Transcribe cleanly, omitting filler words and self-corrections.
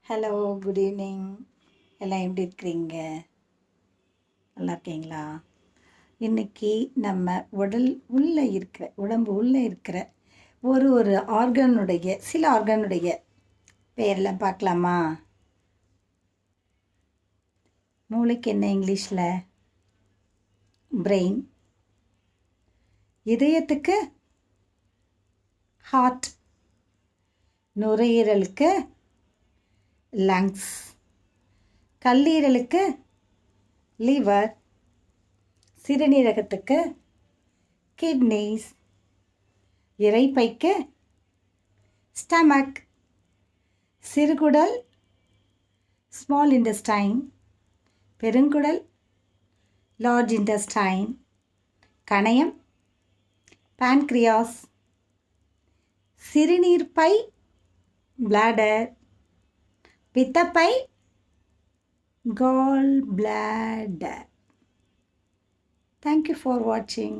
Hello, good evening. எல்லாம் எப்படி இருக்கிறீங்க? நல்லா இருக்கீங்களா? இன்றைக்கி நம்ம உடம்பு உள்ளே இருக்கிற ஒரு சில ஆர்கனுடைய பேரெல்லாம் பார்க்கலாமா? மூளைக்கு என்ன இங்கிலீஷில்? பிரெயின். இதயத்துக்கு ஹார்ட். நுரையீரலுக்கு லங்ஸ். கல்லீரலுக்கு லிவர். சிறுநீரகத்துக்கு கிட்னிஸ். இரைப்பைக்கு ஸ்டமக். சிறுகுடல் ஸ்மால் இன்டெஸ்டைன். பெருங்குடல் லார்ஜ் இன்டெஸ்டைன். கணையம் பான்க்ரியாஸ். சிறுநீர்ப்பை பிளாடர். பித்தப்பை gall bladder. Thank you for watching.